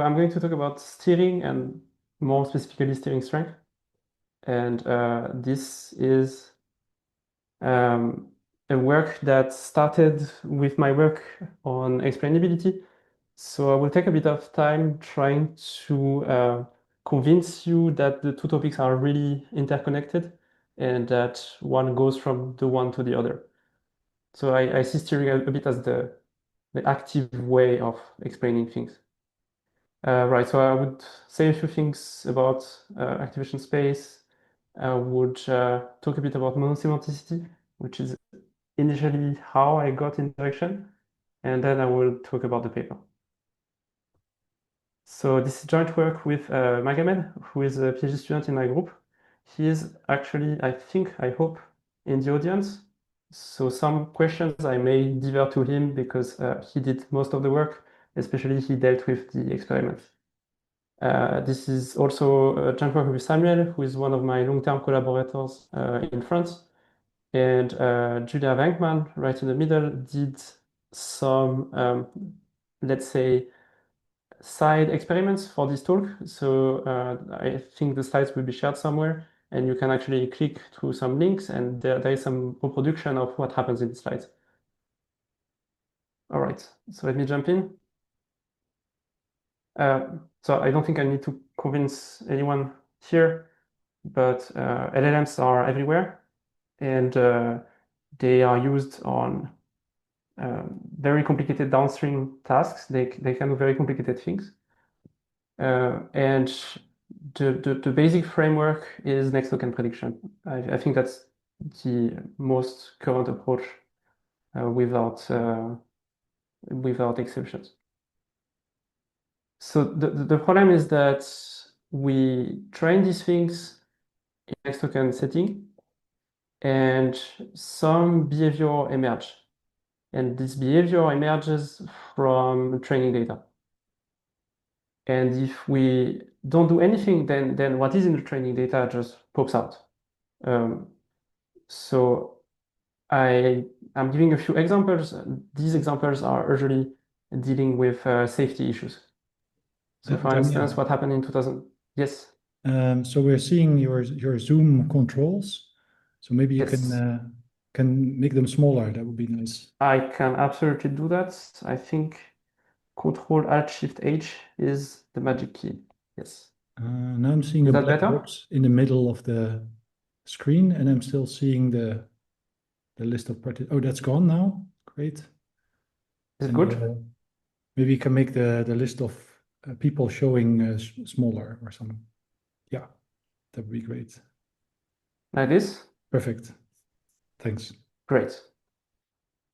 I'm going to talk about steering and more specifically steering strength. And this is a work that started with my work on explainability. So I will take a bit of time trying to convince you that the two topics are really interconnected and that one goes from the one to the other. So I see steering a bit as the active way of explaining things. Right, so I would say a few things about activation space. I would talk a bit about monosemanticity, which is initially how I got interaction, and then I will talk about the paper. So this is joint work with Magomed, who is a PhD student in my group. He is actually, I think, I hope, in the audience. So some questions I may divert to him because he did most of the work, especially he dealt with the experiments. This is also a joint work with Samuel, who is one of my long-term collaborators in France. And Julia Wankman, right in the middle, did some, let's say, side experiments for this talk. So I think the slides will be shared somewhere, and you can actually click through some links, and there is some reproduction of what happens in the slides. All right, so let me jump in. So I don't think I need to convince anyone here, but LLMs are everywhere, and they are used on very complicated downstream tasks. They can do very complicated things. And the basic framework is next token prediction. I think that's the most current approach without exceptions. So the problem is that we train these things in next token setting, and some behavior emerge. And this behavior emerges from training data. And if we don't do anything, then what is in the training data just pops out. So I'm giving a few examples. These examples are usually dealing with safety issues. So for instance, what happened in 2000? Yes. So we're seeing your Zoom controls. So maybe you Yes. can make them smaller. That would be nice. I can absolutely do that. I think Control Alt Shift H is the magic key. Yes. Now I'm seeing Is a that black better? box in the middle of the screen, and I'm still seeing the list of parties. Oh, that's gone now. Great. Is it And good? maybe you can make the list of people showing smaller or something. Yeah, that would be great. Like this? Perfect. Thanks. Great.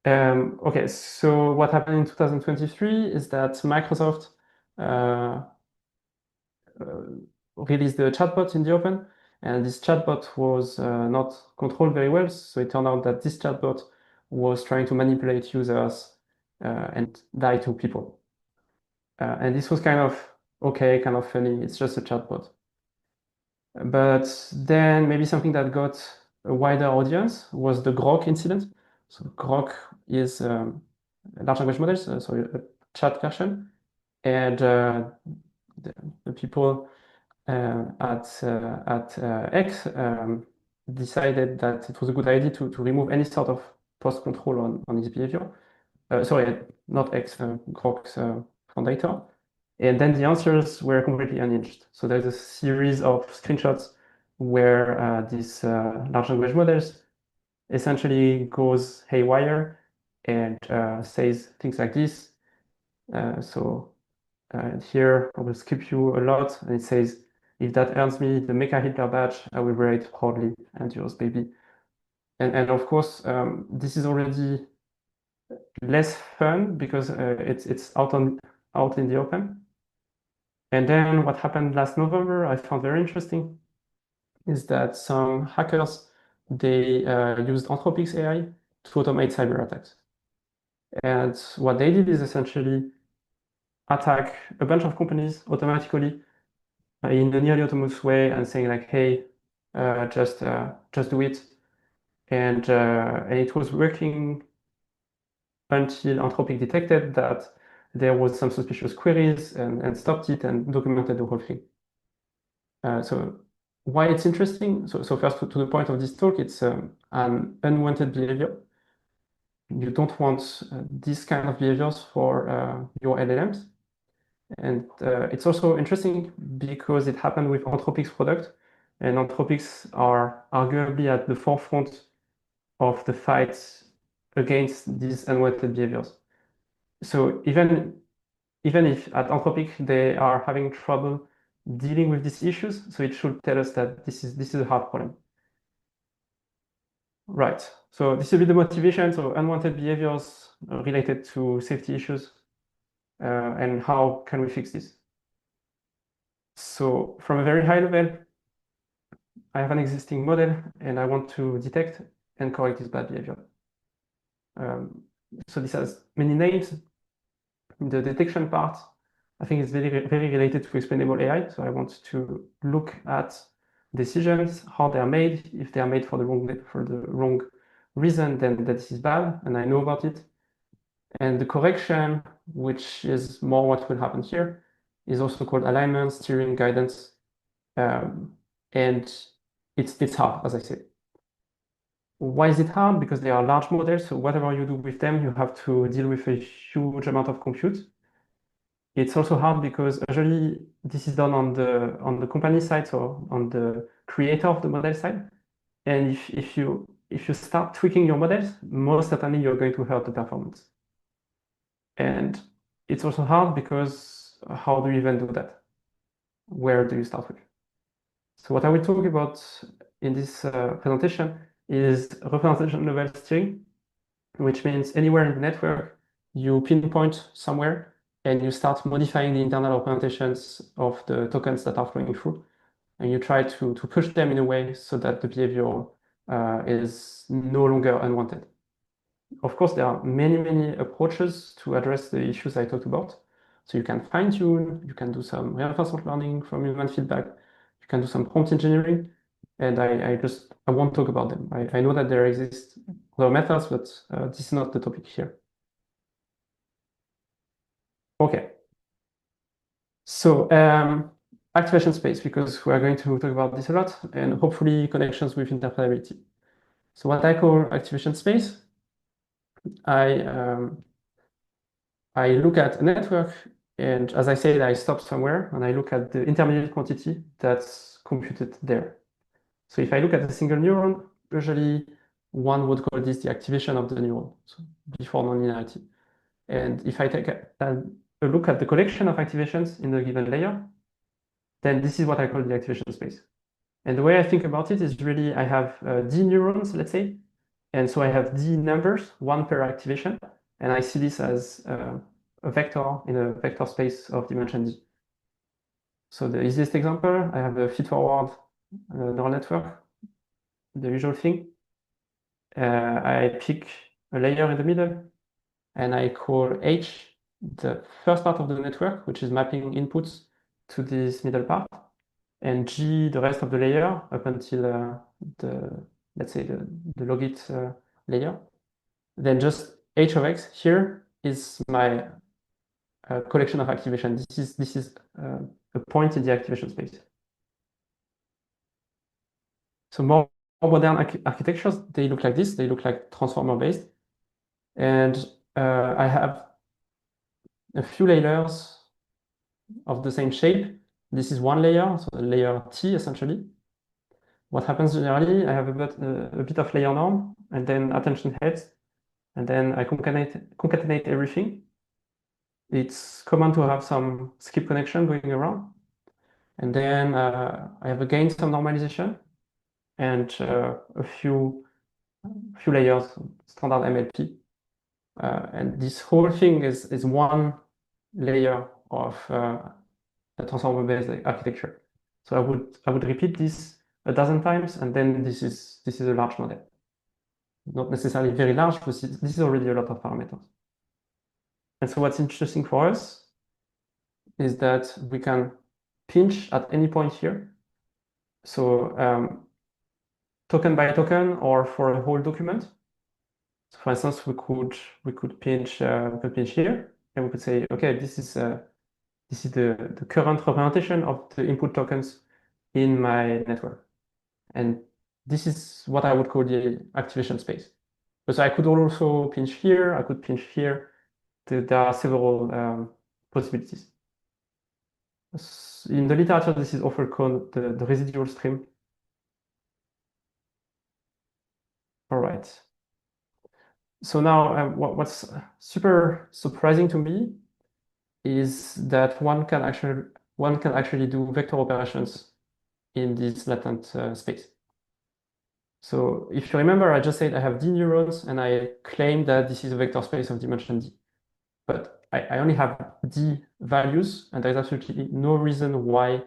Okay, so what happened in 2023 is that Microsoft uh, released the chatbot in the open, and this chatbot was not controlled very well. So it turned out that this chatbot was trying to manipulate users and lie to people. And this was kind of okay, kind of funny. It's just a chatbot. But then maybe something that got a wider audience was the Grok incident. So Grok is large language models, so a chat version, and the people at X decided that it was a good idea to remove any sort of post control on his behavior. Sorry, not X, Grok's founder. And then the answers were completely unhinged. So there's a series of screenshots where these large language models essentially goes haywire and says things like this. Here I will skip you a lot, and it says, if that earns me the Mecha Hitler badge, I will wear it proudly, and yours, baby. And of course, this is already less fun because it's out in the open. And then what happened last November, I found very interesting, is that some hackers they used Anthropic's AI to automate cyber attacks. And what they did is essentially attack a bunch of companies automatically in a nearly autonomous way and saying like, hey, just do it. And it was working until Anthropic detected that there was some suspicious queries and stopped it and documented the whole thing. So why it's interesting? So first to the point of this talk, it's an unwanted behavior. You don't want these kind of behaviors for your LLMs. And it's also interesting because it happened with Anthropic's product, and Anthropics are arguably at the forefront of the fight against these unwanted behaviors. So even if at Anthropic they are having trouble dealing with these issues, so it should tell us that this is a hard problem. Right. So this will be the motivation. So unwanted behaviors related to safety issues, and how can we fix this? So from a very high level, I have an existing model and I want to detect and correct this bad behavior. So this has many names. The detection part, I think, is very related to explainable AI. So I want to look at decisions, how they are made. If they are made for the wrong reason, then this is bad, and I know about it. And the correction, which is more what will happen here, is also called alignment, steering, guidance, and it's hard, as I said. Why is it hard? Because they are large models, so whatever you do with them, you have to deal with a huge amount of compute. It's also hard because usually this is done on the company side, so on the creator of the model side. And if you start tweaking your models, most certainly you're going to hurt the performance. And it's also hard because how do you even do that? Where do you start with? So what I will talk about in this presentation is representation level steering, which means anywhere in the network, you pinpoint somewhere and you start modifying the internal representations of the tokens that are flowing through. And you try to push them in a way so that the behavior is no longer unwanted. Of course, there are many approaches to address the issues I talked about. So you can fine tune, you can do some reinforcement learning from human feedback, you can do some prompt engineering, and I won't talk about them. I know that there exist other methods, but this is not the topic here. Okay. So activation space, because we are going to talk about this a lot, and hopefully connections with interpretability. So what I call activation space, I look at a network, and as I said, I stop somewhere, and I look at the intermediate quantity that's computed there. So if I look at a single neuron, usually one would call this the activation of the neuron, so before nonlinearity. And if I take a look at the collection of activations in a given layer, then this is what I call the activation space. And the way I think about it is really I have D neurons, let's say, and so I have D numbers, one per activation, and I see this as a vector in a vector space of dimension D. So the easiest example, I have a feed-forward neural network, the usual thing. I pick a layer in the middle, and I call H the first part of the network, which is mapping inputs to this middle part, and G the rest of the layer up until let's say the logit layer. Then just H of X here is my collection of activation. This is a point in the activation space. So more modern architectures, they look like this. They look like transformer based, and I have a few layers of the same shape. This is one layer, so layer T essentially. What happens generally, I have a bit of layer norm, and then attention heads, and then I concatenate everything. It's common to have some skip connection going around. And then I have again some normalization and a few layers, standard MLP. And this whole thing is one layer of a transformer-based architecture. So I would repeat this a dozen times, and then this is a large model. Not necessarily very large, but this is already a lot of parameters. And so what's interesting for us is that we can pinch at any point here. So token by token or for a whole document. So for instance, we could pinch here, and we could say, okay, this is the current representation of the input tokens in my network. And this is what I would call the activation space. So I could also pinch here, I could pinch here. There are several possibilities. In the literature, this is often called the residual stream. All right. So now what's super surprising to me is that one can actually do vector operations in this latent space. So if you remember, I just said I have D neurons and I claim that this is a vector space of dimension D. But I only have D values, and there's absolutely no reason why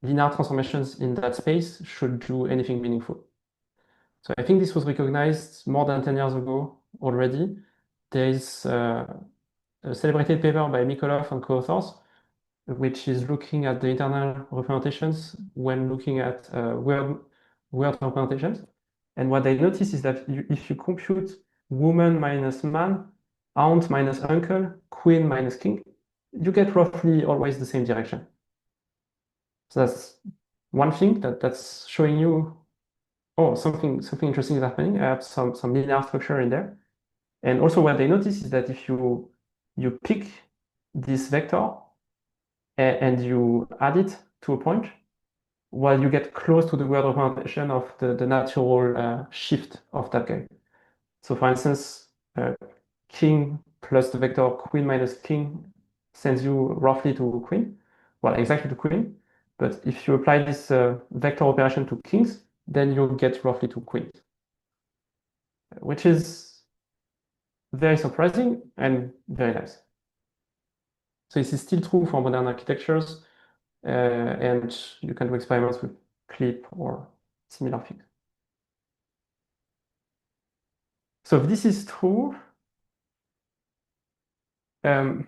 linear transformations in that space should do anything meaningful. So I think this was recognized more than 10 years ago already. There is a celebrated paper by Mikolov and co-authors, which is looking at the internal representations when looking at word representations. And what they notice is that if you compute woman minus man, aunt minus uncle, queen minus king, you get roughly always the same direction. So that's one thing that's showing you, oh, something interesting is happening. I have some linear structure in there. And also what they notice is that if you pick this vector and you add it to a point, well, you get close to the word representation of the natural shift of that guy. So for instance, king plus the vector queen minus king sends you roughly to queen, well, exactly to queen. But if you apply this vector operation to kings, then you'll get roughly to queens, which is very surprising and very nice. So this is still true for modern architectures, and you can do experiments with clip or similar things. So if this is true, then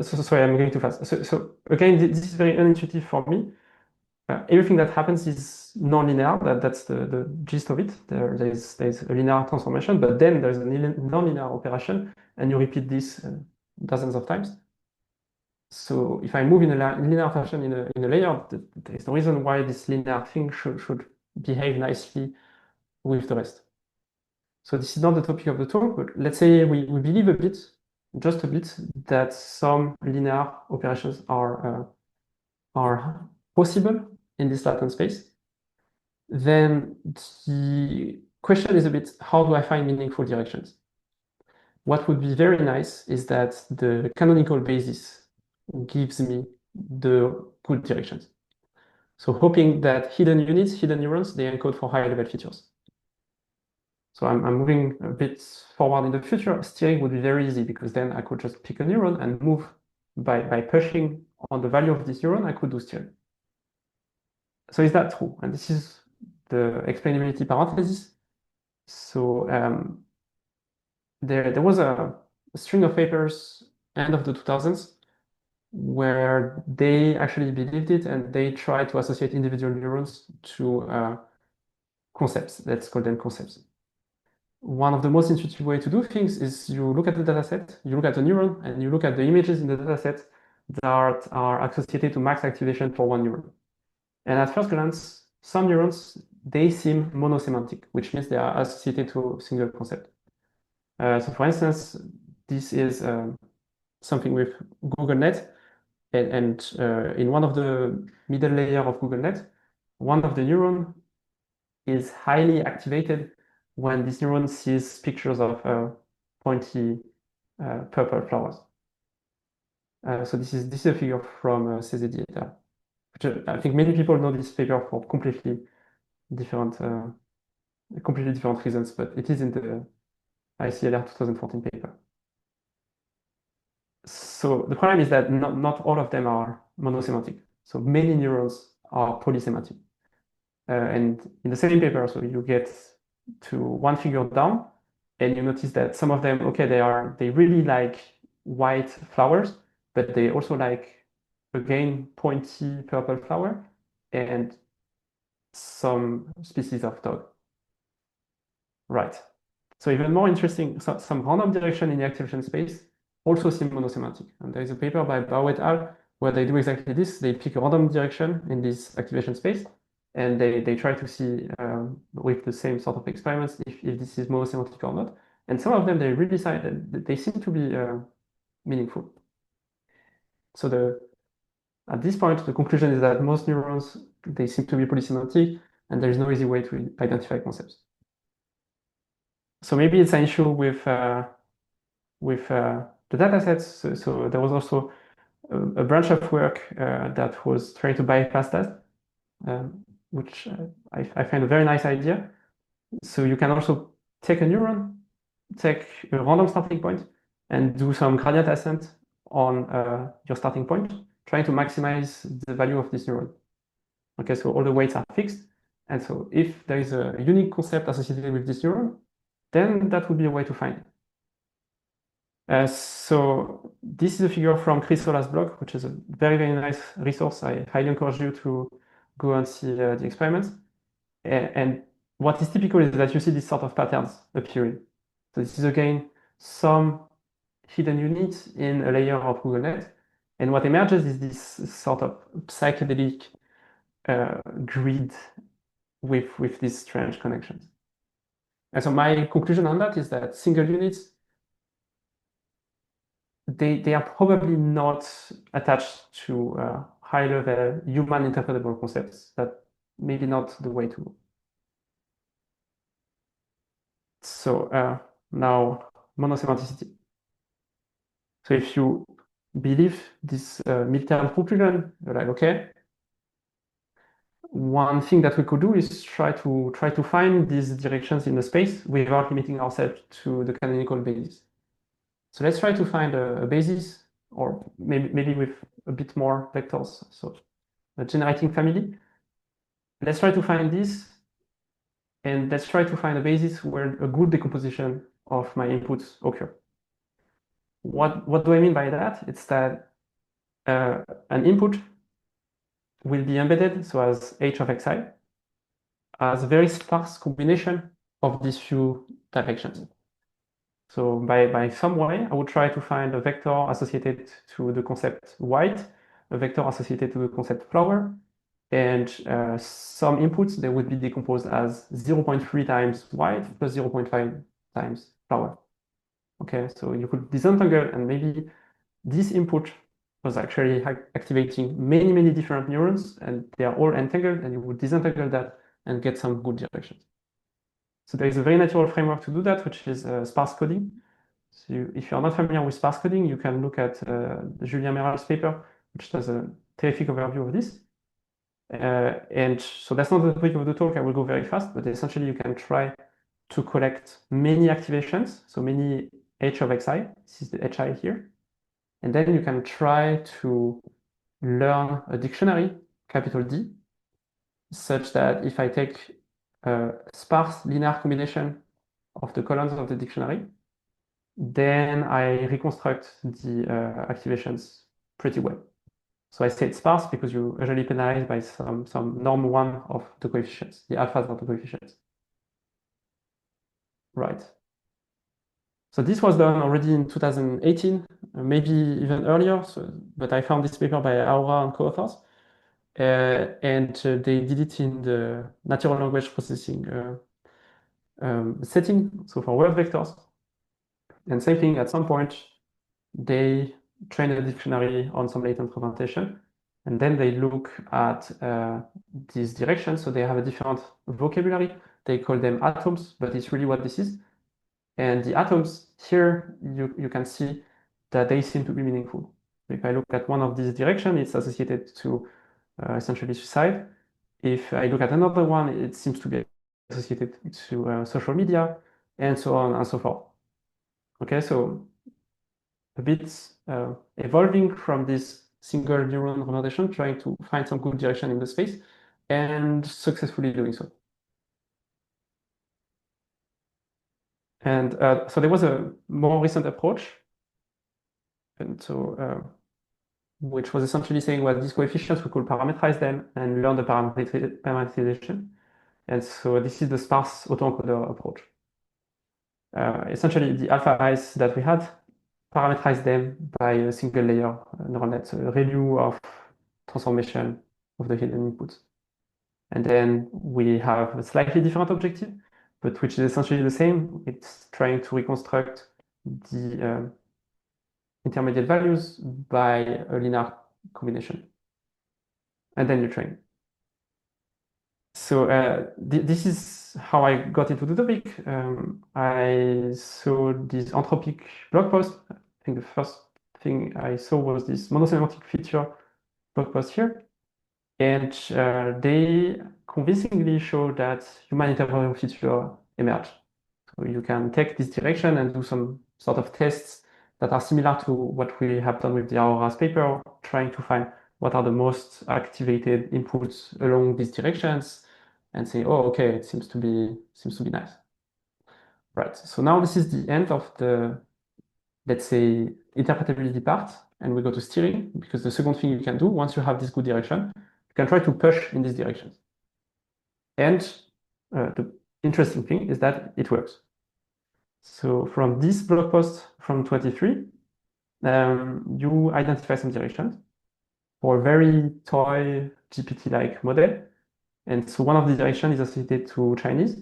sorry, I'm going too fast. So again, this is very unintuitive for me. Everything that happens is non-linear. That's the gist of it. There's a linear transformation, but then there's a non-linear operation, and you repeat this dozens of times. So if I move in a linear fashion in a layer, there's no reason why this linear thing should behave nicely with the rest. So this is not the topic of the talk, but let's say we believe a bit, just a bit, that some linear operations are possible in this latent space. Then the question is a bit, how do I find meaningful directions? What would be very nice is that the canonical basis gives me the good directions. So hoping that hidden units, hidden neurons, they encode for higher level features. So I'm moving a bit forward in the future. Steering would be very easy because then I could just pick a neuron and move by pushing on the value of this neuron, I could do steering. So is that true? And this is the explainability parenthesis. So there was a string of papers end of the 2000s where they actually believed it and they tried to associate individual neurons to concepts. Let's call them concepts. One of the most intuitive way to do things is you look at the dataset, you look at the neuron, and you look at the images in the dataset that are associated to max activation for one neuron. And at first glance, some neurons, they seem monosemantic, which means they are associated to a single concept. So for instance, this is something with GoogleNet, and in one of the middle layer of GoogleNet, one of the neuron is highly activated when this neuron sees pictures of pointy purple flowers. So this is a figure from CZD et al. Which I think many people know this paper for completely different reasons, but it is in the ICLR 2014 paper. So the problem is that not all of them are monosemantic. So many neurons are polysemantic. And in the same paper, so you get to one figure down, and you notice that some of them, okay, they really like white flowers, but they also like, again, pointy purple flower and some species of dog. Right. So even more interesting, some random direction in the activation space also seem monosemantic. And there is a paper by Bao et al. Where they do exactly this. They pick a random direction in this activation space, and they try to see with the same sort of experiments if this is monosemantic or not. And some of them, they really they seem to be meaningful. So at this point, the conclusion is that most neurons, they seem to be polysemantic, and there is no easy way to identify concepts. So maybe it's an issue with the data sets. So there was also a branch of work that was trying to bypass that, which I find a very nice idea. So you can also take a neuron, take a random starting point, and do some gradient ascent on your starting point, trying to maximize the value of this neuron. Okay, so all the weights are fixed. And so if there is a unique concept associated with this neuron, then that would be a way to find it. So this is a figure from Chris Sola's blog, which is a very, very nice resource. I highly encourage you to go and see the experiments. And what is typical is that you see these sort of patterns appearing. So this is again some hidden units in a layer of Google Net. And what emerges is this sort of psychedelic grid with these strange connections. And so my conclusion on that is that single units, they are probably not attached to high-level human interpretable concepts. That maybe not the way to go. So now monosemanticity. So if you believe this midterm conclusion, you're like, okay, one thing that we could do is try to find these directions in the space without limiting ourselves to the canonical basis. So let's try to find a basis, or maybe with a bit more vectors. So a generating family. Let's try to find this, and let's try to find a basis where a good decomposition of my inputs occur. What do I mean by that? It's that an input will be embedded, so as h of xi, as a very sparse combination of these few directions. So by some way, I would try to find a vector associated to the concept white, a vector associated to the concept flower, and some inputs, they would be decomposed as 0.3 times white plus 0.5 times flower. Okay, so you could disentangle, and maybe this input was actually activating many, many different neurons, and they are all entangled, and you would disentangle that and get some good directions. So there is a very natural framework to do that, which is sparse coding. So if you're not familiar with sparse coding, you can look at Julien Meral's paper, which does a terrific overview of this. And so that's not the topic of the talk. I will go very fast, but essentially you can try to collect many activations, so many h of xi. This is the hi here. And then you can try to learn a dictionary, capital D, such that if I take a sparse linear combination of the columns of the dictionary, then I reconstruct the activations pretty well. So I say it's sparse because you usually penalize by some norm one of the coefficients, the alphas of the coefficients. Right. So this was done already in 2018, maybe even earlier, but I found this paper by Aura and co-authors. And they did it in the natural language processing setting, so for word vectors. And same thing, at some point, they train a dictionary on some latent representation, and then they look at these directions. So they have a different vocabulary. They call them atoms, but it's really what this is. And the atoms here, you can see that they seem to be meaningful. If I look at one of these directions, it's associated to essentially suicide. If I look at another one, it seems to be associated to social media, and so on and so forth. Okay, so a bit evolving from this single neuron representation, trying to find some good direction in the space, and successfully doing so. And so there was a more recent approach, and so which was essentially saying, well, these coefficients, we could parameterize them and learn the parameterization. And so this is the sparse autoencoder approach. essentially the alpha eyes that we had, parameterize them by a single layer neural net, so a review of transformation of the hidden inputs. And then we have a slightly different objective, but which is essentially the same. It's trying to reconstruct the intermediate values by a linear combination. And then you train. So this is how I got into the topic. I saw this Anthropic blog post. I think the first thing I saw was this monosemantic feature blog post here. And they convincingly show that human interpretable feature emerge. So you can take this direction and do some sort of tests that are similar to what we have done with the Aurora's paper, trying to find what are the most activated inputs along these directions and say, oh, okay, it seems to be nice. Right. So now this is the end of the, let's say, interpretability part, and we go to steering, because the second thing you can do once you have this good direction, you can try to push in these directions. And the interesting thing is that it works. So from this blog post from 23, you identify some directions for a very toy GPT-like model. And so one of the directions is associated to Chinese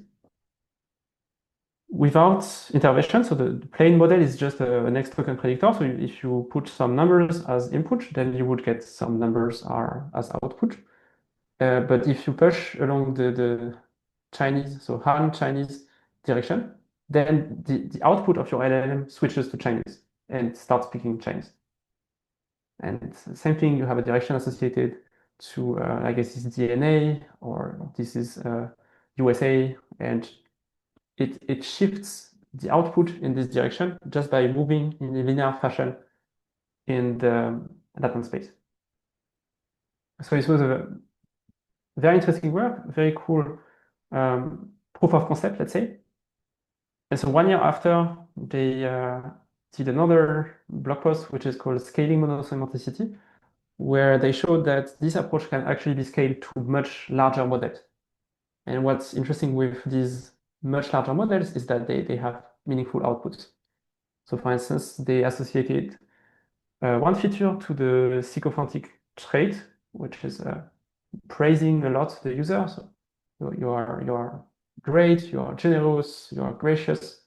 without intervention. So the plain model is just an X token predictor. So if you put some numbers as input, then you would get some numbers as output. But if you push along the Chinese, so Han Chinese direction, then the output of your LLM switches to Chinese and starts speaking Chinese. And it's the same thing, you have a direction associated to, I guess, this is DNA, or this is USA, and it shifts the output in this direction just by moving in a linear fashion in the latent space. So this was a very interesting work, very cool proof of concept, let's say. And so 1 year after, they did another blog post, which is called Scaling Monosemanticity, where they showed that this approach can actually be scaled to much larger models. And what's interesting with these much larger models is that they have meaningful outputs. So for instance, they associated one feature to the sycophantic trait, which is praising a lot the user. So you are great, you are generous, you are gracious.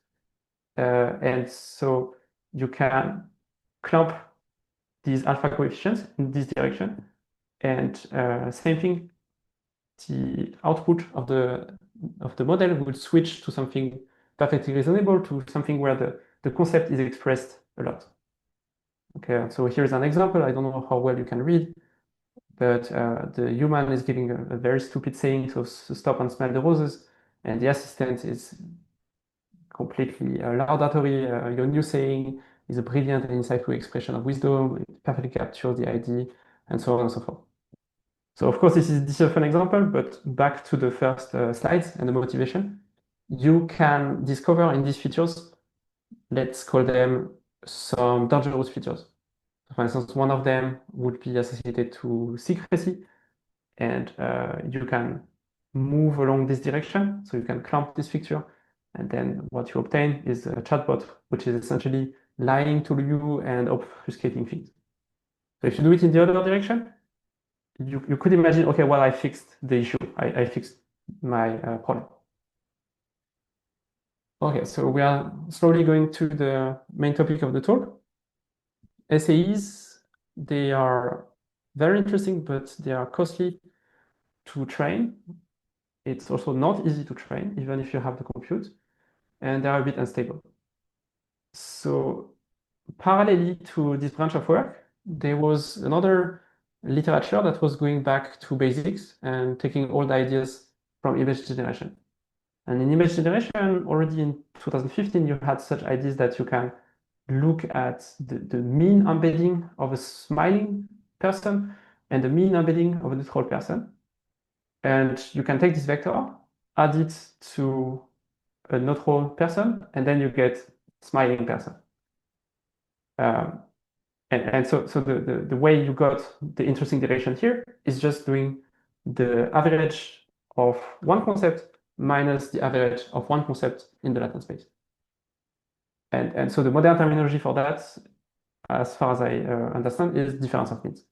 And so you can clump these alpha coefficients in this direction. And same thing, the output of the model will switch to something perfectly reasonable, to something where the concept is expressed a lot. Okay, so here's an example. I don't know how well you can read, but the human is giving a very stupid saying, so stop and smell the roses, and the assistant is completely laudatory. Your new saying is a brilliant and insightful expression of wisdom. It perfectly captures the idea, and so on and so forth. So of course, this is a fun example, but back to the first slides and the motivation. You can discover in these features, let's call them some dangerous features. For instance, one of them would be associated to secrecy, and you can move along this direction. So you can clump this feature, and then what you obtain is a chatbot, which is essentially lying to you and obfuscating things. So if you do it in the other direction, you could imagine, okay, well, I fixed the issue. I fixed my problem. Okay, so we are slowly going to the main topic of the talk. SAEs, they are very interesting, but they are costly to train. It's also not easy to train, even if you have the compute, and they are a bit unstable. So parallelly to this branch of work, there was another literature that was going back to basics and taking old ideas from image generation. And in image generation, already in 2015, you had such ideas that you can look at the mean embedding of a smiling person and the mean embedding of a neutral person. And you can take this vector, add it to a neutral person, and then you get smiling person. And so the way you got the interesting direction here is just doing the average of one concept minus the average of one concept in the latent space. And so the modern terminology for that, as far as I understand, is difference of means.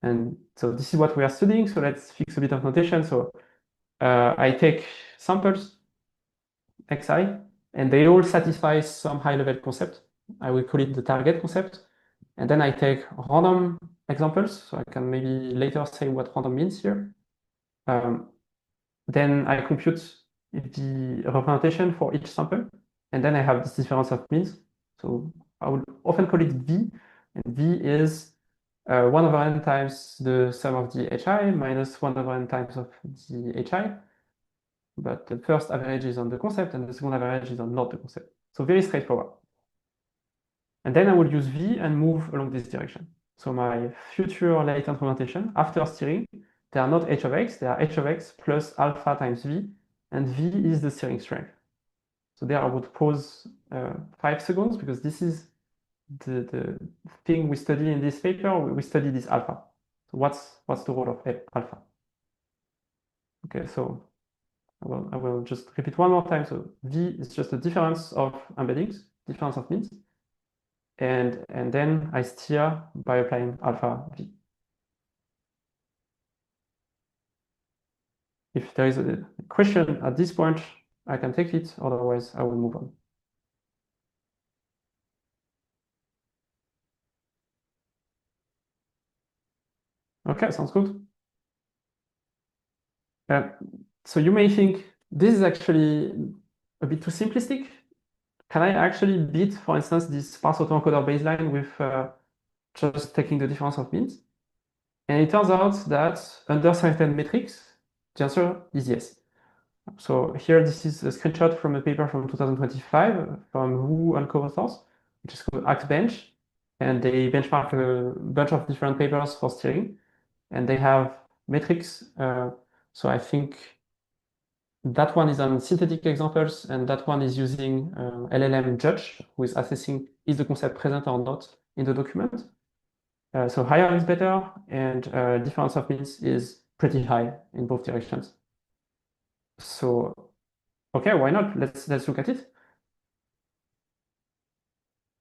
And so this is what we are studying. So let's fix a bit of notation. So I take samples, xi, and they all satisfy some high-level concept. I will call it the target concept. And then I take random examples. So I can maybe later say what random means here. Then I compute the representation for each sample. And then I have this difference of means. So I would often call it V. And V is 1 over n times the sum of the hi minus 1 over n times of the hi. But the first average is on the concept and the second average is on not the concept. So very straightforward. And then I will use V and move along this direction. So my future latent representation after steering, they are not h of x, they are h of x plus alpha times V, and V is the steering strength. So there I would pause 5 seconds because this is the thing we study in this paper. We study this alpha. So what's the role of alpha? Okay, so I will just repeat one more time. So V is just a difference of embeddings, difference of means. And then I steer by applying alpha V. If there is a question at this point, I can take it, otherwise I will move on. Okay, sounds good. So you may think this is actually a bit too simplistic. Can I actually beat, for instance, this sparse autoencoder baseline with just taking the difference of means? And it turns out that under certain metrics, the answer is yes. So here, this is a screenshot from a paper from 2025 from Wu and co-authors, which is called AxeBench. And they benchmark a bunch of different papers for steering. And they have metrics. So I think that one is on synthetic examples, and that one is using LLM judge, who is assessing is the concept present or not in the document. So higher is better, and difference of means is pretty high in both directions. So, okay, why not? Let's look at it.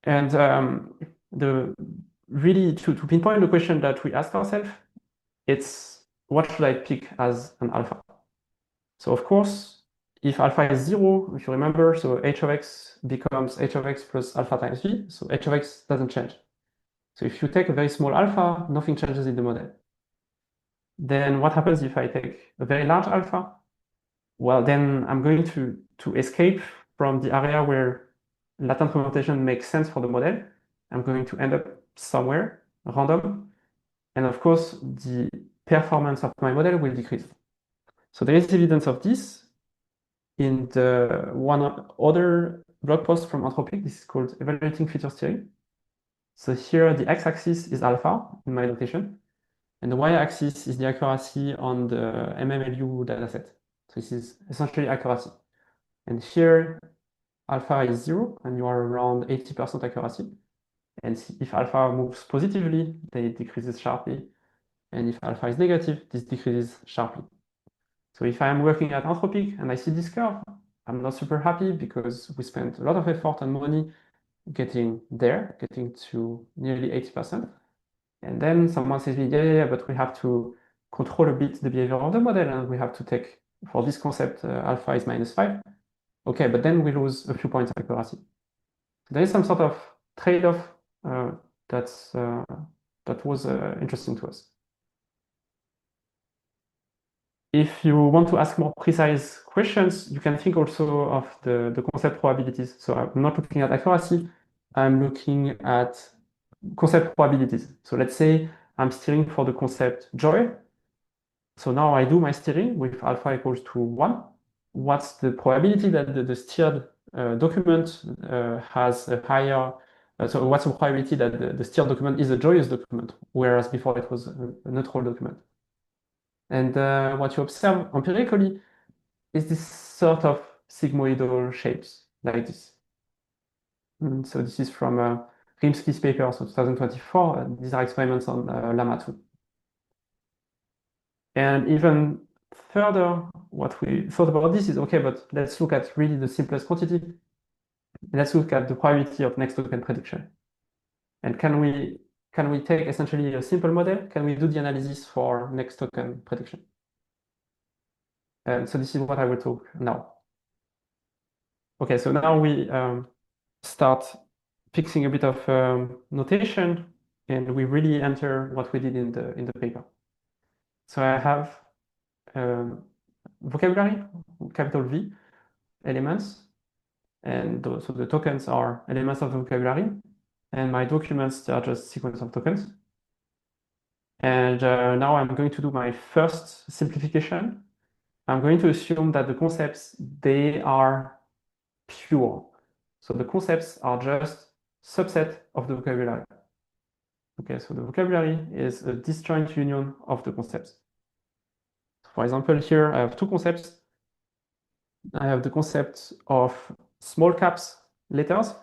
And the really to pinpoint the question that we ask ourselves, it's what should I pick as an alpha? So of course, if alpha is 0, if you remember, so h of x becomes h of x plus alpha times v, so h of x doesn't change. So if you take a very small alpha, nothing changes in the model. Then what happens if I take a very large alpha? Well, then I'm going to escape from the area where latent representation makes sense for the model. I'm going to end up somewhere random. And of course, the performance of my model will decrease. So there is evidence of this in the one other blog post from Anthropic. This is called Evaluating Feature Steering. So here the x-axis is alpha in my notation, and the y-axis is the accuracy on the MMLU dataset. So this is essentially accuracy. And here alpha is 0, and you are around 80% accuracy. And if alpha moves positively, then it decreases sharply. And if alpha is negative, this decreases sharply. So if I'm working at Anthropic and I see this curve, I'm not super happy because we spent a lot of effort and money getting there, getting to nearly 80%. And then someone says, yeah, but we have to control a bit the behavior of the model, and we have to take, for this concept, alpha is -5. Okay, but then we lose a few points of accuracy. There is some sort of trade-off that was interesting to us. If you want to ask more precise questions, you can think also of the concept probabilities. So I'm not looking at accuracy, I'm looking at concept probabilities. So let's say I'm steering for the concept joy. So now I do my steering with alpha equals to 1. What's the probability that the steered document has a higher, so what's the probability that the steered document is a joyous document, whereas before it was a neutral document? And what you observe empirically is this sort of sigmoidal shapes like this. So this is from Rimsky's paper, so 2024. These are experiments on Llama 2. And even further, what we thought about this is, okay, but let's look at really the simplest quantity. let's look at the probability of next token prediction. And can we take essentially a simple model? Can we do the analysis for next token prediction? And so this is what I will talk now. Okay, so now we start fixing a bit of notation, and we really enter what we did in the paper. So I have vocabulary, capital V, elements, and so the tokens are elements of the vocabulary, and my documents, they are just sequence of tokens. And now I'm going to do my first simplification. I'm going to assume that the concepts, they are pure. So the concepts are just subset of the vocabulary. Okay, so the vocabulary is a disjoint union of the concepts. For example, here I have two concepts. I have the concept of small caps letters,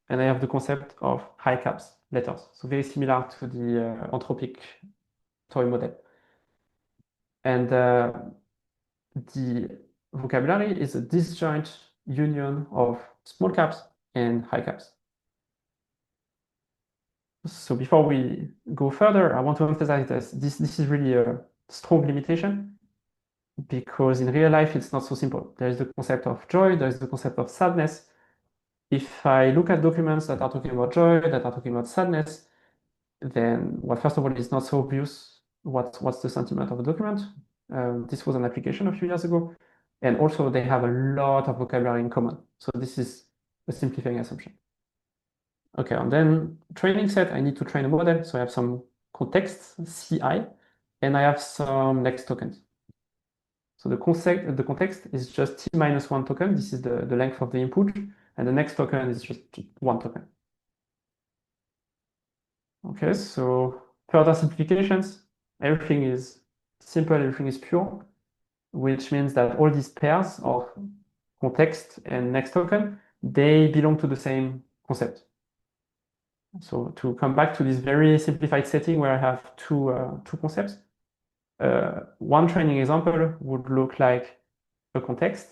and I have the concept of high caps letters. So very similar to the anthropic toy model. And the vocabulary is a disjoint union of small caps and high caps. So before we go further, I want to emphasize that this is really a strong limitation, because in real life it's not so simple. There is the concept of joy, there is the concept of sadness. If I look at documents that are talking about joy, that are talking about sadness, then, well, first of all, it's not so obvious what's the sentiment of a document. This was an application a few years ago. And also they have a lot of vocabulary in common. So this is a simplifying assumption. Okay, and then training set, I need to train a model. So I have some context, CI, and I have some next tokens. So the context is just t minus one token. This is the length of the input. And the next token is just one token. Okay, so further simplifications, everything is simple, everything is pure, which means that all these pairs of context and next token, they belong to the same concept. So to come back to this very simplified setting where I have two concepts, one training example would look like a context.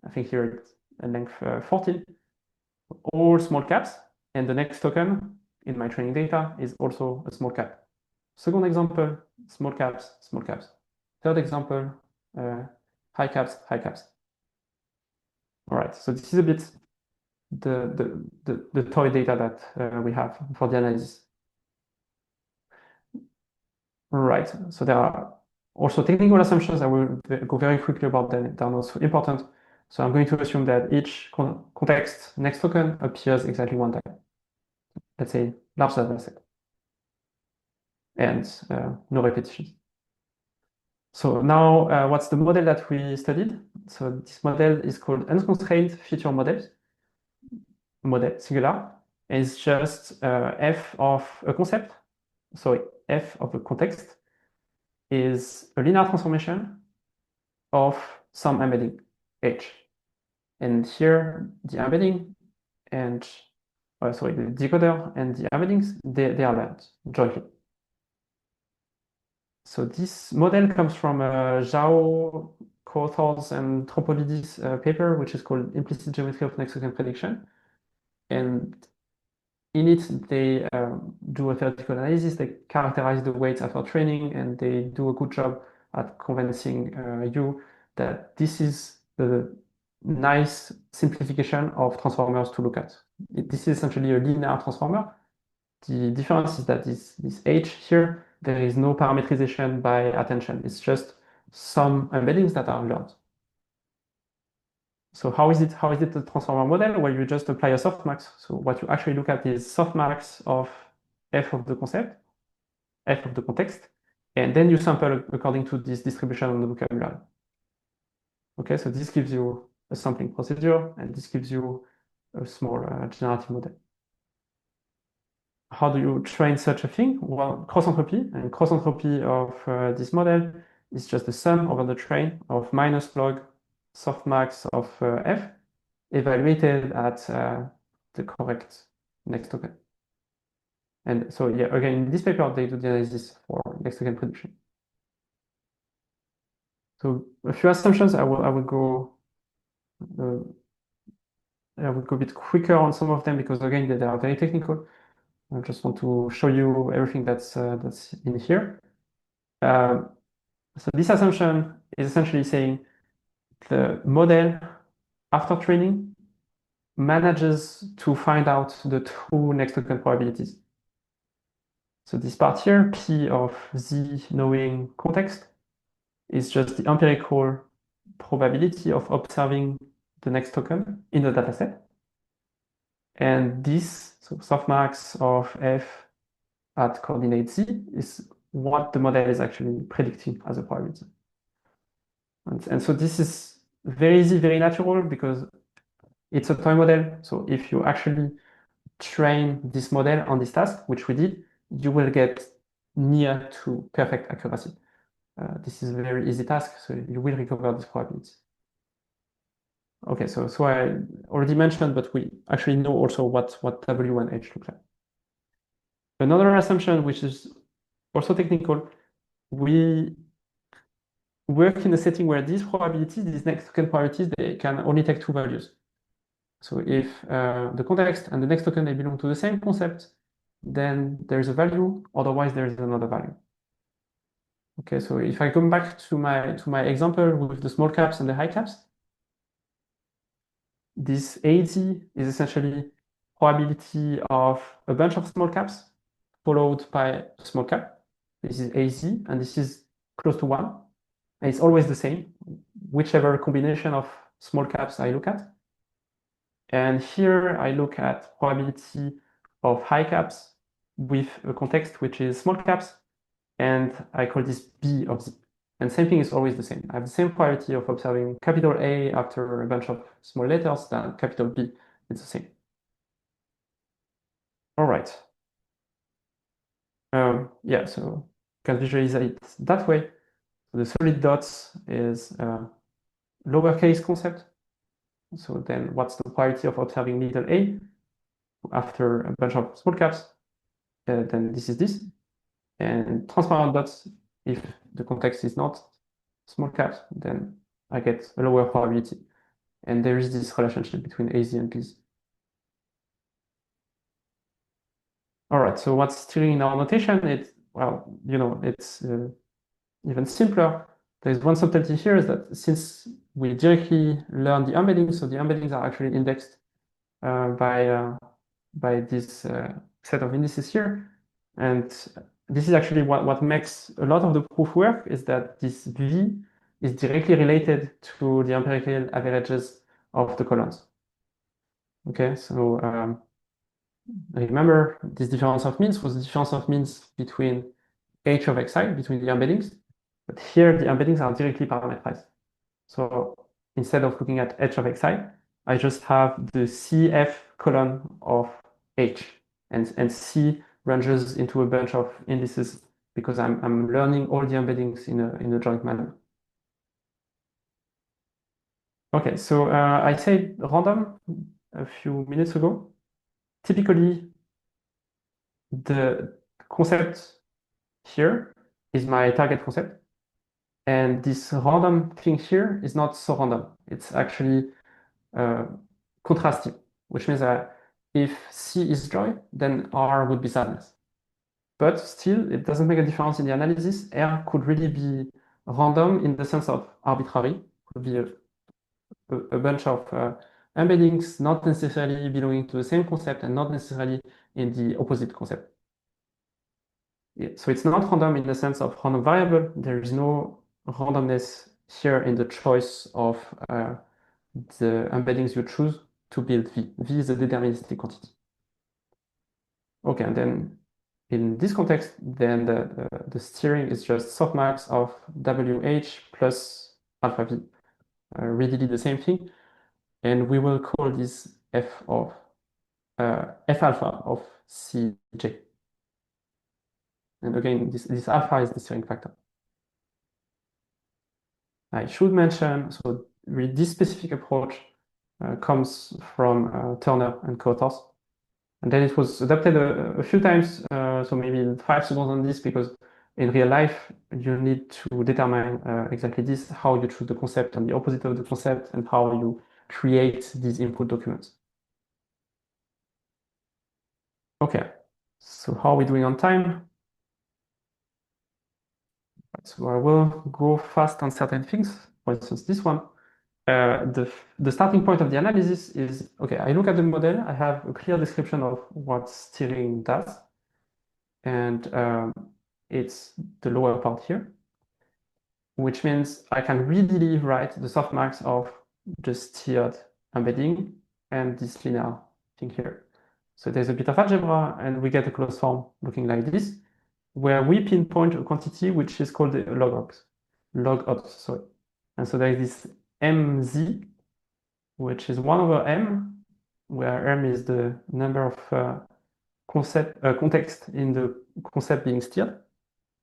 I think here it's a length 14, all small caps, and the next token in my training data is also a small cap. Second example, small caps, small caps. Third example, high caps, high caps. All right, so this is a bit the toy data that we have for the analysis. Right, so there are also technical assumptions. I will go very quickly about them. They're not so important. So I'm going to assume that each context next token appears exactly one time. Let's say large data set. And no repetitions. So now what's the model that we studied? So this model is called unconstrained feature models. Model singular is just f of a concept. So f of a context is a linear transformation of some embedding h. And here the embedding and the decoder and the embeddings, they are learned jointly. So this model comes from Garreau, co-authors, and Tropolidis paper, which is called Implicit Geometry of Next Token Prediction. And in it, they do a theoretical analysis, they characterize the weights after training, and they do a good job at convincing you that this is the nice simplification of transformers to look at. This is essentially a linear transformer. The difference is that this H here, there is no parametrization by attention. It's just some embeddings that are learned. So how is it the transformer model? Well, you just apply a softmax. So what you actually look at is softmax of f of the concept, f of the context, and then you sample according to this distribution on the vocabulary. Okay, so this gives you a sampling procedure, and this gives you a small generative model. How do you train such a thing? Well, cross-entropy, and cross-entropy of this model is just the sum over the train of minus log softmax of f evaluated at the correct next token. And so, yeah, again, in this paper, they do the analysis for next token prediction. So a few assumptions, I will go we'll go a bit quicker on some of them because again, they are very technical. I just want to show you everything that's in here. So this assumption is essentially saying the model after training manages to find out the two next token probabilities. So this part here, P of Z knowing context, is just the empirical probability of observing the next token in the dataset. And this, so softmax of F at coordinate Z, is what the model is actually predicting as a probability. And so this is very easy, very natural because it's a toy model. So if you actually train this model on this task, which we did, you will get near to perfect accuracy. This is a very easy task, so you will recover this probability. Okay, so I already mentioned, but we actually know also what W and H look like. Another assumption, which is also technical, we work in a setting where these probabilities, these next token probabilities, they can only take two values. So if the context and the next token, they belong to the same concept, then there's a value, otherwise there is another value. Okay, so if I come back to my example with the small caps and the high caps, this AZ is essentially probability of a bunch of small caps followed by a small cap. This is AZ, and this is close to 1. And it's always the same, whichever combination of small caps I look at. And here I look at probability of high caps with a context which is small caps, and I call this B of Z. And same thing is always the same. I have the same probability of observing capital A after a bunch of small letters than capital B. It's the same. All right. Yeah, so you can visualize it that way. The solid dots is a lowercase concept. So then what's the probability of observing little a after a bunch of small caps? Then this is this. And transparent dots, if the context is not small caps, then I get a lower probability. And there is this relationship between AZ and BZ. All right, so what's still in our notation? It's, well, it's even simpler. There's one subtlety here is that since we directly learn the embeddings, so the embeddings are actually indexed by this set of indices here. And this is actually what makes a lot of the proof work, is that this V is directly related to the empirical averages of the columns. Okay, so remember this difference of means was the difference of means between h of xi, between the embeddings, but here the embeddings are directly parameterized. So instead of looking at h of xi, I just have the CF column of h, and C ranges into a bunch of indices because I'm learning all the embeddings in a joint manner. Okay, so I said random a few minutes ago. Typically, the concept here is my target concept. And this random thing here is not so random. It's actually contrasting, which means that if C is joy, then R would be sadness. But still, it doesn't make a difference in the analysis. R could really be random in the sense of arbitrary. Could be a bunch of embeddings not necessarily belonging to the same concept and not necessarily in the opposite concept. Yeah, so it's not random in the sense of random variable. There is no randomness here in the choice of the embeddings you choose to build V. V is a deterministic quantity. Okay, and then in this context, then the steering is just softmax of WH plus alpha V. Really the same thing. And we will call this F alpha of Cj. And again, this alpha is the steering factor. I should mention, so this specific approach comes from Turner and co-authors. And then it was adapted a few times, so maybe 5 seconds on this, because in real life, you need to determine exactly this, how you choose the concept and the opposite of the concept, and how you create these input documents. Okay, so how are we doing on time? So I will go fast on certain things. For instance, this one. The starting point of the analysis is, okay, I look at the model, I have a clear description of what steering does, and it's the lower part here, which means I can readily write the softmax of the steered embedding and this linear thing here. So there's a bit of algebra, and we get a closed form looking like this, where we pinpoint a quantity which is called the log ops, sorry. And so there is this mz, which is 1 over m, where m is the number of context in the concept being steered.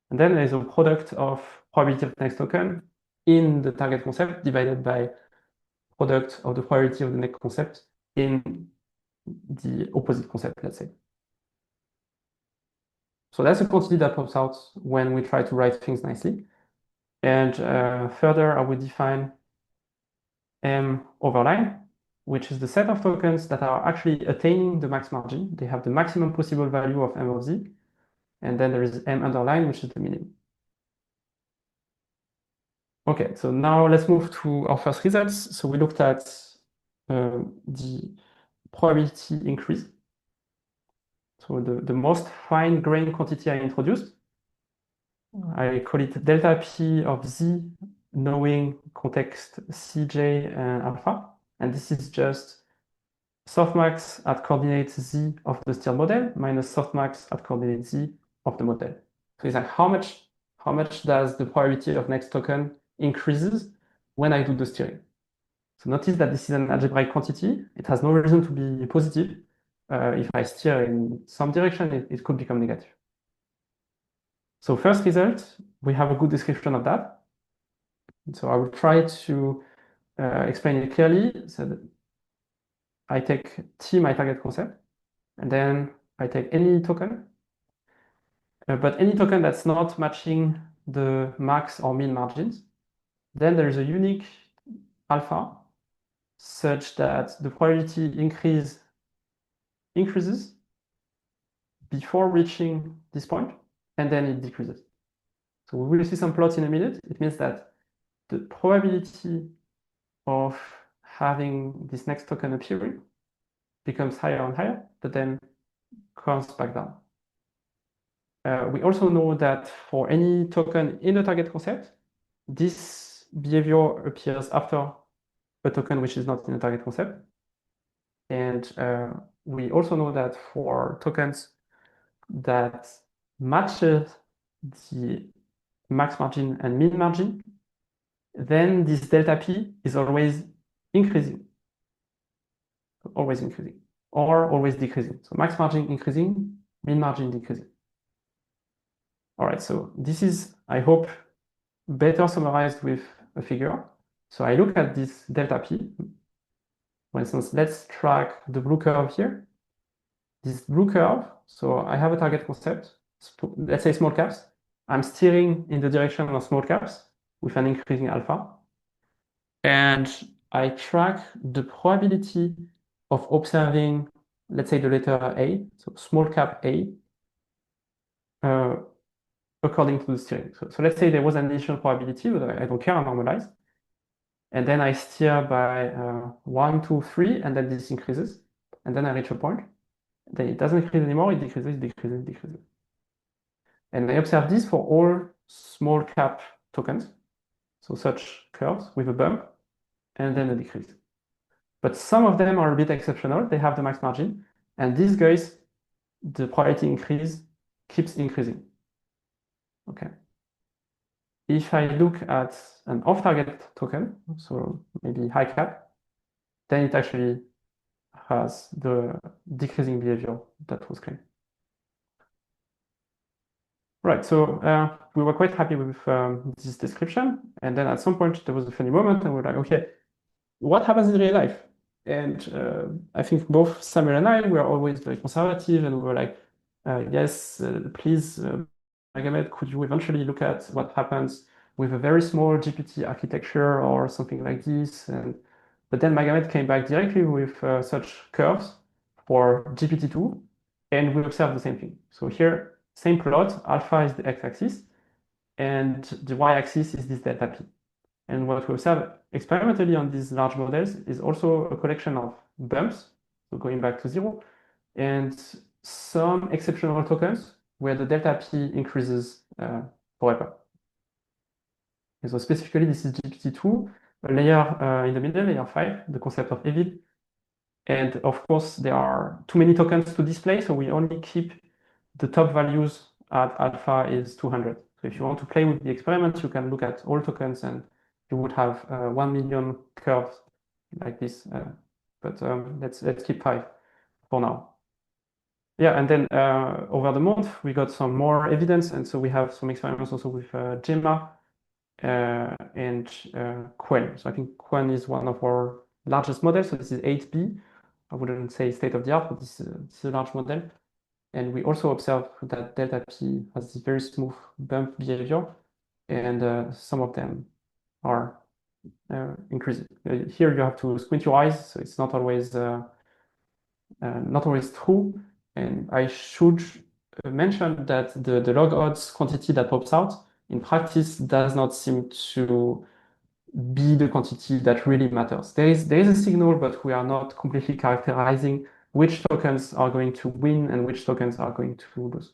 And then there's a product of probability of the next token in the target concept divided by product of the probability of the next concept in the opposite concept, let's say. So that's a quantity that pops out when we try to write things nicely. And further, I would define M over line, which is the set of tokens that are actually attaining the max margin. They have the maximum possible value of M of Z. And then there is M underline, which is the minimum. Okay, so now let's move to our first results. So we looked at the probability increase. So the most fine-grained quantity I introduced, I call it delta P of Z, knowing context Cj and alpha. And this is just softmax at coordinate Z of the steered model minus softmax at coordinate Z of the model. So it's like how much does the probability of next token increases when I do the steering? So notice that this is an algebraic quantity. It has no reason to be positive. If I steer in some direction, it could become negative. So first result, we have a good description of that. So I will try to explain it clearly. So that I take T, my target concept, and then I take any token, but any token that's not matching the max or min margins. Then there is a unique alpha such that the probability increases before reaching this point, and then it decreases. So we will see some plots in a minute. It means that the probability of having this next token appearing becomes higher and higher, but then comes back down. We also know that for any token in the target concept, this behavior appears after a token which is not in the target concept. And we also know that for tokens that matches the max margin and min margin, then this delta P is always increasing, or always decreasing. So max margin increasing, min margin decreasing. All right, so this is, I hope, better summarized with a figure. So I look at this delta P. For instance, let's track the blue curve here. This blue curve, so I have a target concept, let's say small caps. I'm steering in the direction of small caps with an increasing alpha. And I track the probability of observing, let's say the letter A, so small cap A, according to the steering. So let's say there was an initial probability, but I don't care, I normalize. And then I steer by 1, 2, 3, and then this increases. And then I reach a point. Then it doesn't increase anymore, it decreases, decreases, decreases. And I observe this for all small cap tokens. So such curves with a bump and then a decrease. But some of them are a bit exceptional. They have the max margin. And these guys, the probability increase keeps increasing. Okay. If I look at an off-target token, so maybe high cap, then it actually has the decreasing behavior that was claimed. Right, so we were quite happy with this description. And then at some point, there was a funny moment, and we're like, okay, what happens in real life? And I think both Samuel and I were always very conservative, and we were like, yes, please, Magomed, could you eventually look at what happens with a very small GPT architecture or something like this? But then Magomed came back directly with such curves for GPT-2, and we observe the same thing. So here, same plot, alpha is the x-axis, and the y-axis is this delta p. And what we observe experimentally on these large models is also a collection of bumps, so going back to zero, and some exceptional tokens where the delta p increases forever. And so specifically, this is GPT-2, a layer in the middle, layer 5, the concept of evil. And of course, there are too many tokens to display, so we only keep the top values at alpha is 200. So if you want to play with the experiment, you can look at all tokens and you would have 1 million curves like this. But let's keep 5 for now. Yeah, and then over the month, we got some more evidence. And so we have some experiments also with Gemma and Quen. So I think Quen is one of our largest models. So this is 8B. I wouldn't say state of the art, but this is a large model. And we also observe that delta P has this very smooth bump behavior, and some of them are increasing. Here you have to squint your eyes, so it's not always true. And I should mention that the log odds quantity that pops out in practice does not seem to be the quantity that really matters. There is a signal, but we are not completely characterizing which tokens are going to win and which tokens are going to lose.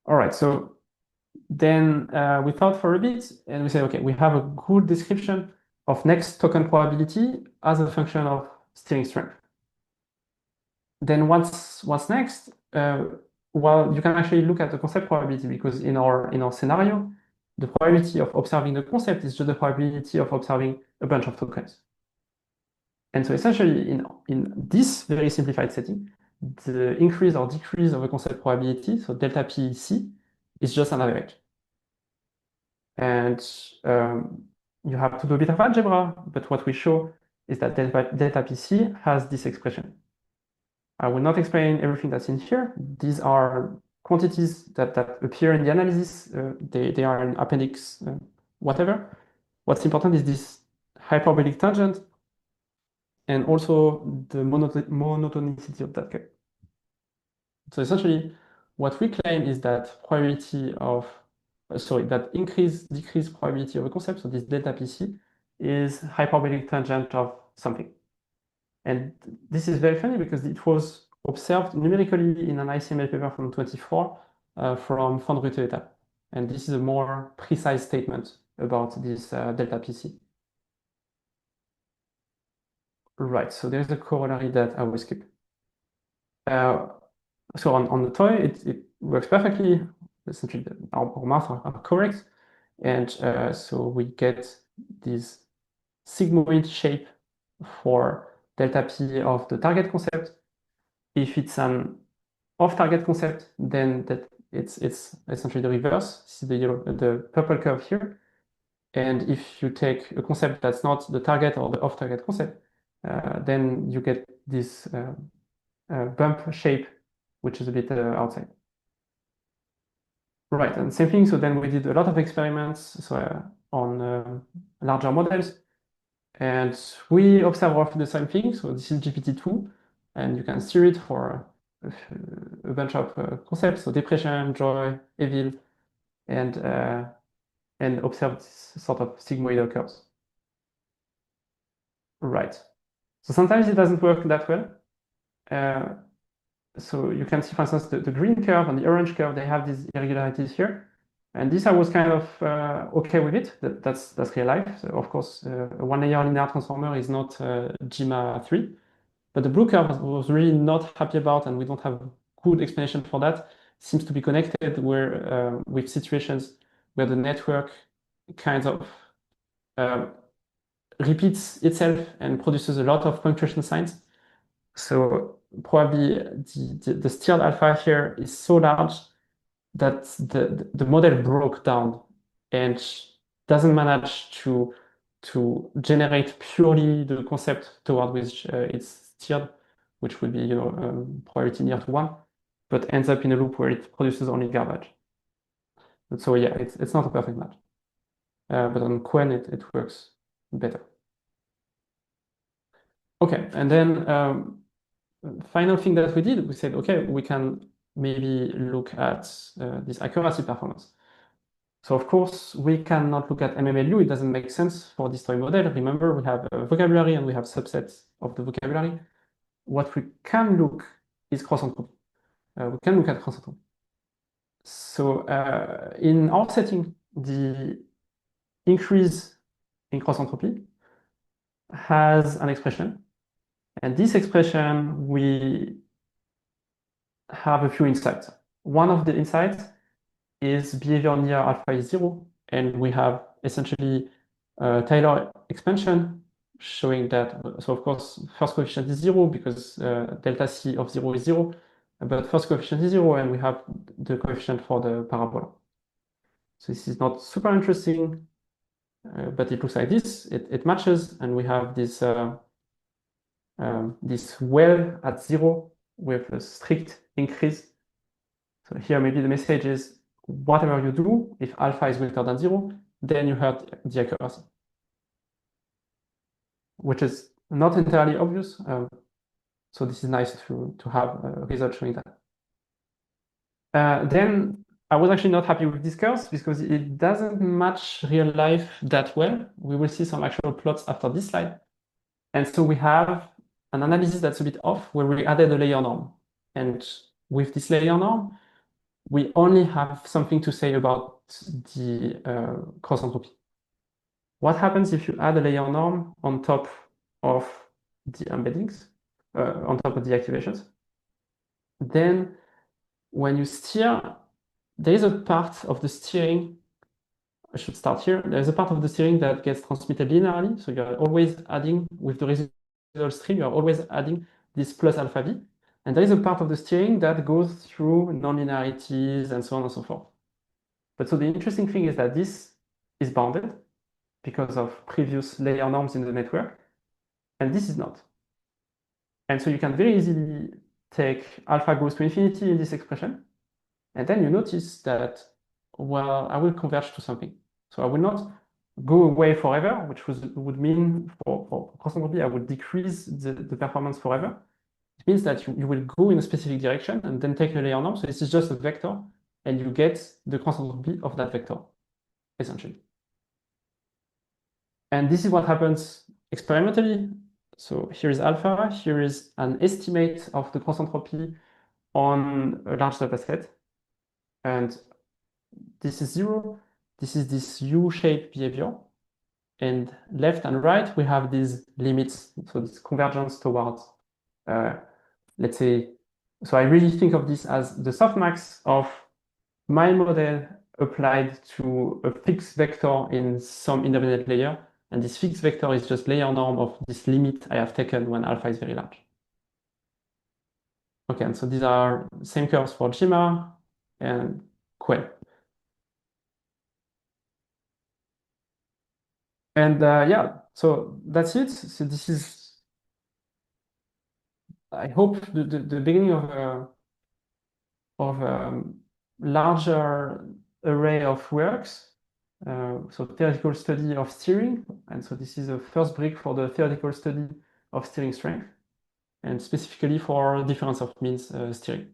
All right, so then we thought for a bit and we say, okay, we have a good description of next token probability as a function of steering strength. Then what's next? Well, you can actually look at the concept probability because in our scenario, the probability of observing the concept is just the probability of observing a bunch of tokens. And so essentially in this very simplified setting, the increase or decrease of a concept probability, so delta PEC, is just an average. And you have to do a bit of algebra, but what we show is that delta PC has this expression. I will not explain everything that's in here. These are quantities that appear in the analysis. They are in appendix, whatever. What's important is this hyperbolic tangent and also the monotonicity of that curve. So essentially, what we claim is that probability of, that decrease probability of a concept, so this delta PC, is hyperbolic tangent of something. And this is very funny because it was observed numerically in an ICML paper from 24 from von Rütte et al. And this is a more precise statement about this delta PC. Right, so there's a corollary that I will skip. So on the toy, it works perfectly. Essentially, our math are correct. And so we get this sigmoid shape for delta P of the target concept. If it's an off-target concept, then it's essentially the reverse. This is the purple curve here. And if you take a concept that's not the target or the off-target concept, then you get this bump shape, which is a bit outside. Right, and same thing. So then we did a lot of experiments on larger models, and we observe roughly the same thing. So this is GPT-2, and you can steer it for a bunch of concepts, so depression, joy, evil, and observe this sort of sigmoidal curves. Right. So sometimes it doesn't work that well. So you can see, for instance, the green curve and the orange curve, they have these irregularities here. And this I was kind of okay with it. That's real life. So of course, a one-layer linear transformer is not GMA 3. But the blue curve I was really not happy about, and we don't have good explanation for that. It seems to be connected with situations where the network kind of repeats itself and produces a lot of punctuation signs. So probably the steered alpha here is so large that the model broke down and doesn't manage to generate purely the concept toward which it's steered, which would be probability near to 1, but ends up in a loop where it produces only garbage. And so yeah, it's not a perfect match. But on Quen it works better. Okay, and then final thing that we did, we said, okay, we can maybe look at this accuracy performance. So of course, we cannot look at MMLU. It doesn't make sense for this toy model. Remember, we have a vocabulary and we have subsets of the vocabulary. What we can look is cross-entropy. We can look at cross-entropy. So in our setting, the increase in cross-entropy has an expression. And this expression, we have a few insights. One of the insights is behavior near alpha is 0. And we have essentially Taylor expansion showing that, so of course, first coefficient is 0 because delta C of 0 is 0. But first coefficient is 0, and we have the coefficient for the parabola. So this is not super interesting, but it looks like this. It matches, and we have this this well at 0 with a strict increase. So here maybe the message is whatever you do, if alpha is greater than 0, then you hurt the accuracy, which is not entirely obvious. So this is nice to have a result showing that. Then I was actually not happy with this curve because it doesn't match real life that well. We will see some actual plots after this slide. And so we have an analysis that's a bit off where we added a layer norm. And with this layer norm, we only have something to say about the cross entropy. What happens if you add a layer norm on top of the embeddings, on top of the activations? Then when you steer, there is a part of the steering, I should start here, there's a part of the steering that gets transmitted linearly, so you're always adding, with the residual stream, you're always adding this plus alpha v, and there is a part of the steering that goes through nonlinearities and so on and so forth. But so the interesting thing is that this is bounded because of previous layer norms in the network, and this is not. And so you can very easily take alpha goes to infinity in this expression, and then you notice that, well, I will converge to something. So I will not go away forever, which would mean for cross entropy, I would decrease the performance forever. It means that you will go in a specific direction and then take a layer norm. So this is just a vector, and you get the cross entropy of that vector, essentially. And this is what happens experimentally. So here is alpha, here is an estimate of the cross entropy on a large data set. And this is 0. This is this U-shaped behavior. And left and right, we have these limits. So this convergence towards, let's say, so I really think of this as the softmax of my model applied to a fixed vector in some intermediate layer. And this fixed vector is just layer norm of this limit I have taken when alpha is very large. Okay, and so these are same curves for Jima and Quell. And yeah, so that's it. So this is, I hope, the beginning of larger array of works. So theoretical study of steering. And so this is the first brick for the theoretical study of steering strength, and specifically for difference of means steering.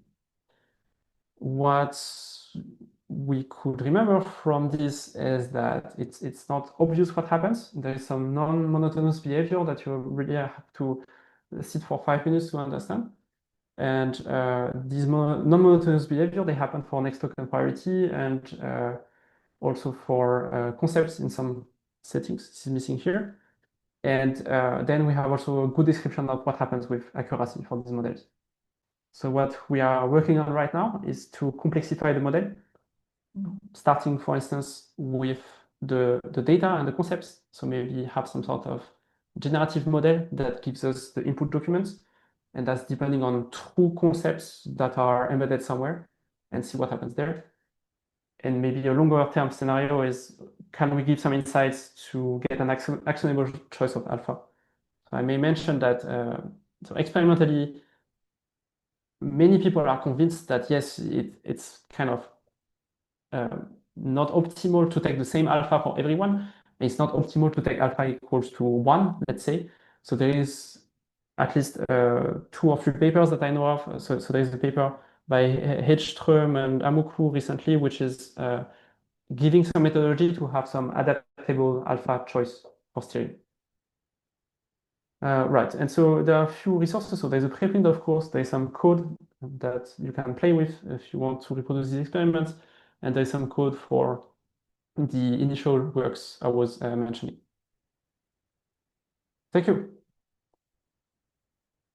What we could remember from this is that it's not obvious what happens. There is some non-monotonous behavior that you really have to sit for 5 minutes to understand. And these non-monotonous behavior, they happen for next token priority and also for concepts in some settings. This is missing here. And then we have also a good description of what happens with accuracy for these models. So what we are working on right now is to complexify the model, starting, for instance, with the data and the concepts. So maybe have some sort of generative model that gives us the input documents, and that's depending on true concepts that are embedded somewhere, and see what happens there. And maybe a longer term scenario is, can we give some insights to get an actionable choice of alpha? So I may mention that so experimentally, many people are convinced that yes, it's kind of not optimal to take the same alpha for everyone. It's not optimal to take alpha equals to 1, let's say. So there is at least 2 or 3 papers that I know of. So there's a paper by Hedström and Amuklu recently, which is giving some methodology to have some adaptable alpha choice for steering. Right, and so there are a few resources. So there's a preprint, of course. There's some code that you can play with if you want to reproduce these experiments, and there's some code for the initial works I was mentioning. Thank you.